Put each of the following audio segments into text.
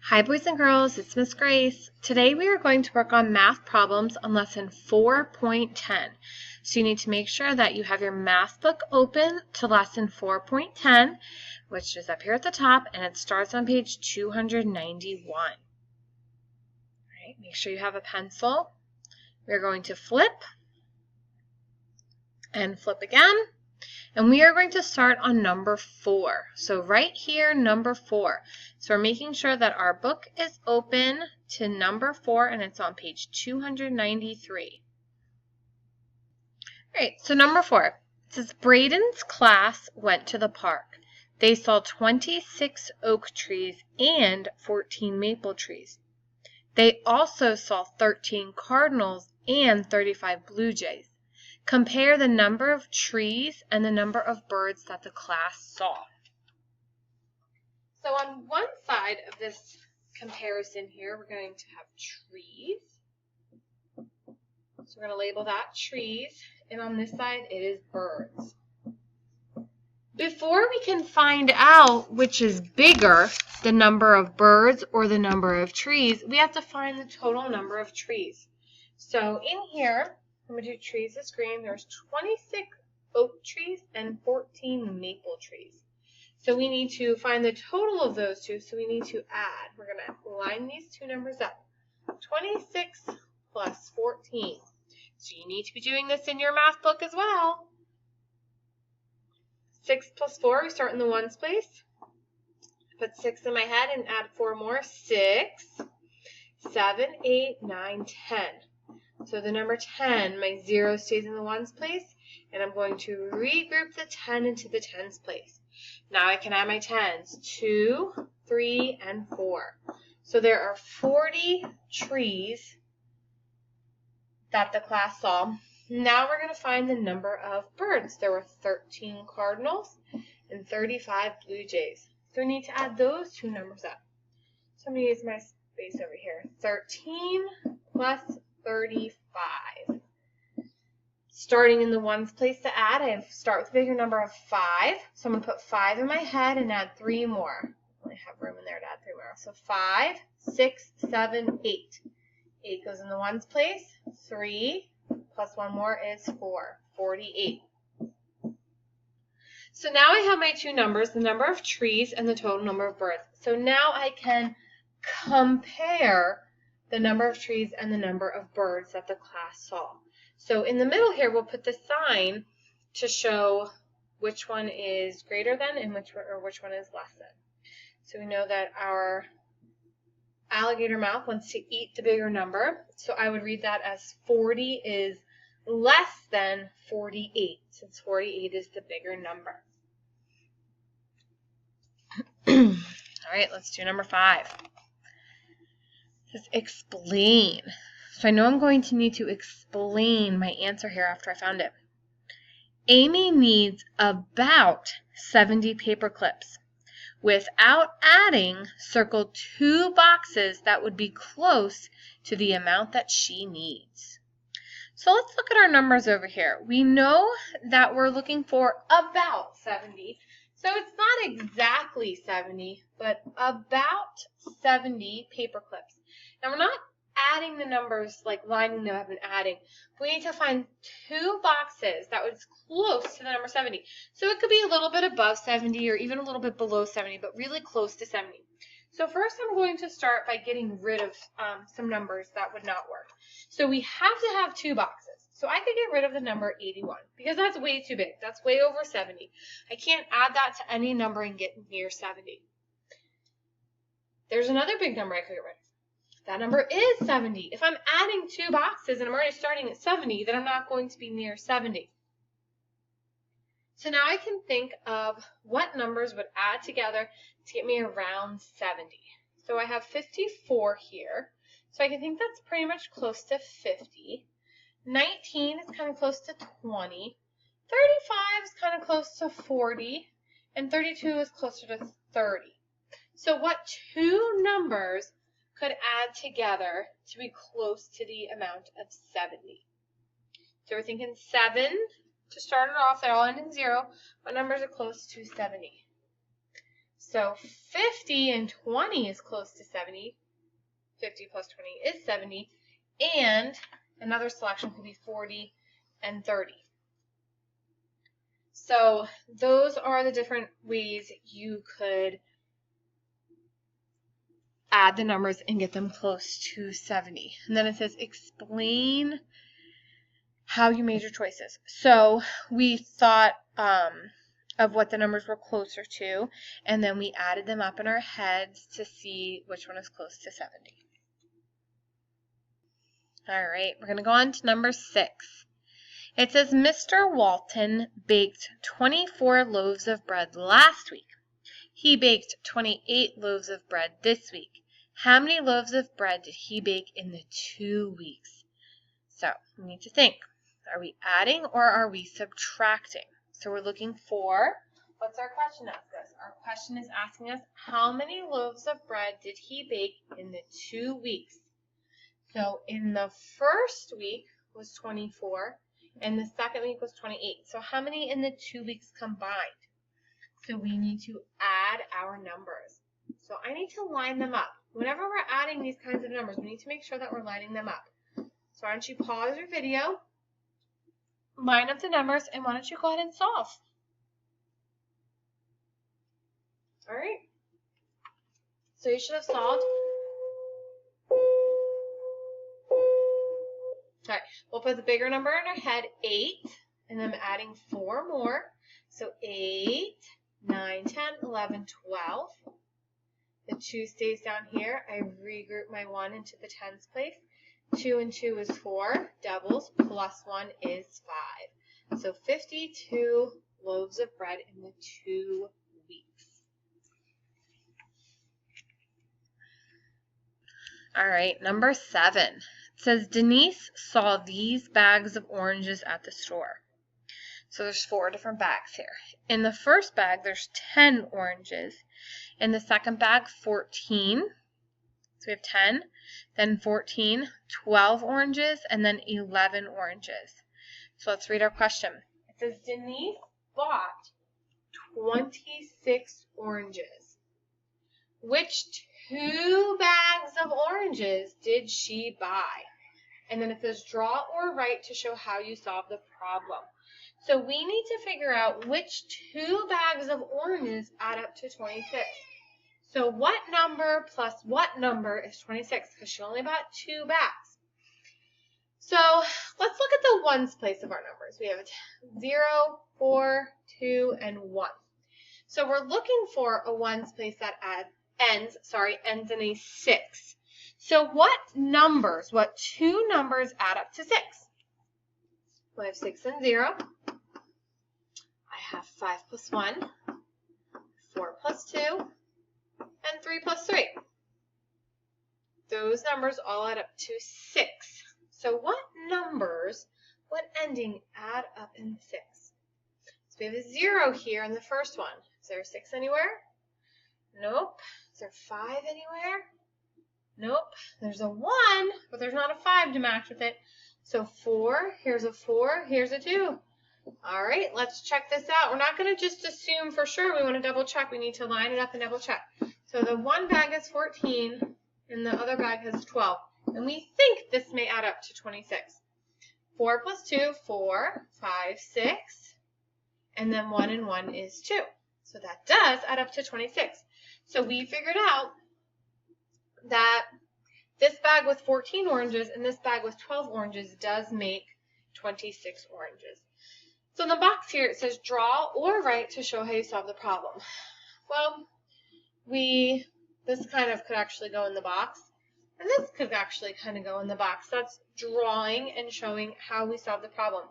Hi boys and girls, it's Miss Grace. Today we are going to work on math problems on lesson 4.10. So you need to make sure that you have your math book open to lesson 4.10, which is up here at the top, and it starts on page 291. All right, make sure you have a pencil. We're going to flip and flip again. And we are going to start on number 4. So right here, number 4. So we're making sure that our book is open to number 4, and it's on page 293. All right, so number 4. It says, Braden's class went to the park. They saw 26 oak trees and 14 maple trees. They also saw 13 cardinals and 35 blue jays. Compare the number of trees and the number of birds that the class saw. So on one side of this comparison here, we're going to have trees. So we're going to label that trees, and on this side it is birds. Before we can find out which is bigger, the number of birds or the number of trees, we have to find the total number of trees. So in here, I'm going to do trees is green. There's 26 oak trees and 14 maple trees. So we need to find the total of those two, so we need to add. We're going to line these two numbers up. 26 plus 14. So you need to be doing this in your math book as well. 6 plus 4, we start in the ones place. Put 6 in my head and add 4 more. 6, 7, 8, 9, 10. So the number 10, my 0 stays in the ones place, and I'm going to regroup the 10 into the tens place. Now I can add my tens, 2, 3, and 4. So there are 40 trees that the class saw. Now we're going to find the number of birds. There were 13 cardinals and 35 blue jays. So we need to add those two numbers up. So I'm going to use my space over here. 13 plus 35. Starting in the ones place to add, I start with a bigger number of 5. So I'm going to put 5 in my head and add 3 more. I only have room in there to add 3 more. So 5, 6, 7, 8. 8 goes in the ones place. 3 plus 1 more is 4. 48. So now I have my two numbers, the number of trees and the total number of birds. So now I can compare the number of trees and the number of birds that the class saw. So in the middle here, we'll put the sign to show which one is greater than and which one is less than. So we know that our alligator mouth wants to eat the bigger number. So I would read that as 40 is less than 48, since 48 is the bigger number. All right, let's do number 5. Just explain. So I know I'm going to need to explain my answer here after I found it. Amy needs about 70 paper clips. Without adding, circle 2 boxes that would be close to the amount that she needs. So let's look at our numbers over here. We know that we're looking for about 70. So it's not exactly 70, but about 70 paper clips. Now we're not adding the numbers, like lining them up and adding. We need to find 2 boxes that was close to the number 70. So it could be a little bit above 70 or even a little bit below 70, but really close to 70. So first I'm going to start by getting rid of some numbers that would not work. So we have to have 2 boxes. So I could get rid of the number 81 because that's way too big. That's way over 70. I can't add that to any number and get near 70. There's another big number I could get rid of. That number is 70. If I'm adding 2 boxes and I'm already starting at 70, then I'm not going to be near 70. So now I can think of what numbers would add together to get me around 70. So I have 54 here. So I can think that's pretty much close to 50. 19 is kind of close to 20. 35 is kind of close to 40. And 32 is closer to 30. So what 2 numbers could add together to be close to the amount of 70? So we're thinking 7 to start it off. They all end in 0. What numbers are close to 70? So 50 and 20 is close to 70. 50 plus 20 is 70. And another selection could be 40 and 30. So those are the different ways you could add the numbers and get them close to 70. And then it says explain how you made your choices. So we thought of what the numbers were closer to, and then we added them up in our heads to see which one is close to 70. All right, we're going to go on to number 6. It says Mr. Walton baked 24 loaves of bread last week. He baked 28 loaves of bread this week. How many loaves of bread did he bake in the 2 weeks? So we need to think. Are we adding or are we subtracting? So we're looking for, what's our question asking us? Our question is asking us, how many loaves of bread did he bake in the 2 weeks? So in the first week was 24, and the second week was 28. So how many in the 2 weeks combined? So we need to add our numbers. So I need to line them up. Whenever we're adding these kinds of numbers, we need to make sure that we're lining them up. So why don't you pause your video, line up the numbers, and why don't you go ahead and solve? All right. So you should have solved. All right, we'll put the bigger number in our head, 8, and then I'm adding 4 more. So 8, 9, 10, 11, 12. The 2 stays down here. I regroup my 1 into the tens place. 2 and 2 is 4. Doubles plus 1 is 5. So 52 loaves of bread in the 2 weeks. All right, number 7. It says Denise saw these bags of oranges at the store. So there's 4 different bags here. In the first bag, there's 10 oranges. In the second bag, 14. So we have 10, then 14, 12 oranges, and then 11 oranges. So let's read our question. It says Denise bought 26 oranges. Which 2 bags of oranges did she buy? And then it says draw or write to show how you solve the problem. So we need to figure out which 2 bags of oranges add up to 26. So what number plus what number is 26? Because she only bought 2 bags. So let's look at the ones place of our numbers. We have 0, 4, 2, and 1. So we're looking for a ones place that ends in a 6. So what 2 numbers add up to 6? We have 6 and 0. I have 5 plus 1, 4 plus 2, and 3 plus 3. Those numbers all add up to 6. So what ending add up in 6? So we have a 0 here in the first one. Is there a 6 anywhere? Nope. Is there 5 anywhere? Nope. There's a 1, but there's not a 5 to match with it. So 4, here's a 4, here's a 2. All right, let's check this out. We're not going to just assume for sure. We want to double check. We need to line it up and double check. So the one bag is 14 and the other bag has 12. And we think this may add up to 26. 4 plus 2, 4, 5, 6. And then 1 and 1 is 2. So that does add up to 26. So we figured out that this bag with 14 oranges and this bag with 12 oranges does make 26 oranges. So in the box here it says draw or write to show how you solve the problem. Well, this kind of could actually go in the box, and this could actually kind of go in the box. That's drawing and showing how we solve the problem.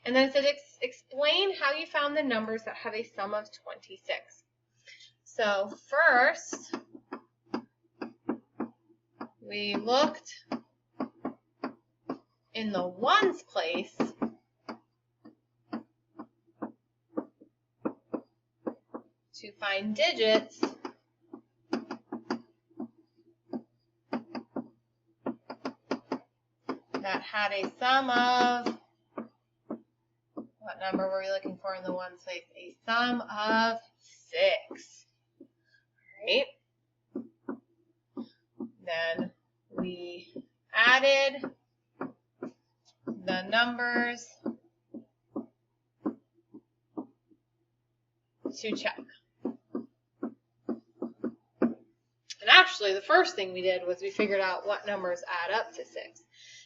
And then it says explain how you found the numbers that have a sum of 26. So first, we looked in the ones place to find digits that had a sum of, what number were we looking for in the ones place? A sum of 6. right? Then we added the numbers to check. And actually, the first thing we did was we figured out what numbers add up to 6.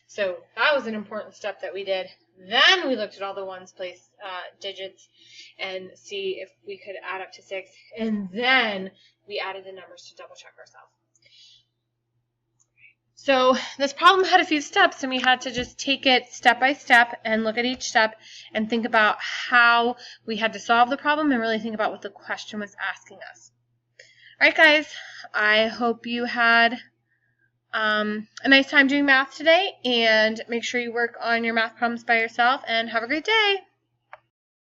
So that was an important step that we did. Then we looked at all the ones place digits and see if we could add up to 6. And then we added the numbers to double check ourselves. So this problem had a few steps, and we had to just take it step by step and look at each step and think about how we had to solve the problem and really think about what the question was asking us. All right, guys, I hope you had a nice time doing math today, and make sure you work on your math problems by yourself, and have a great day.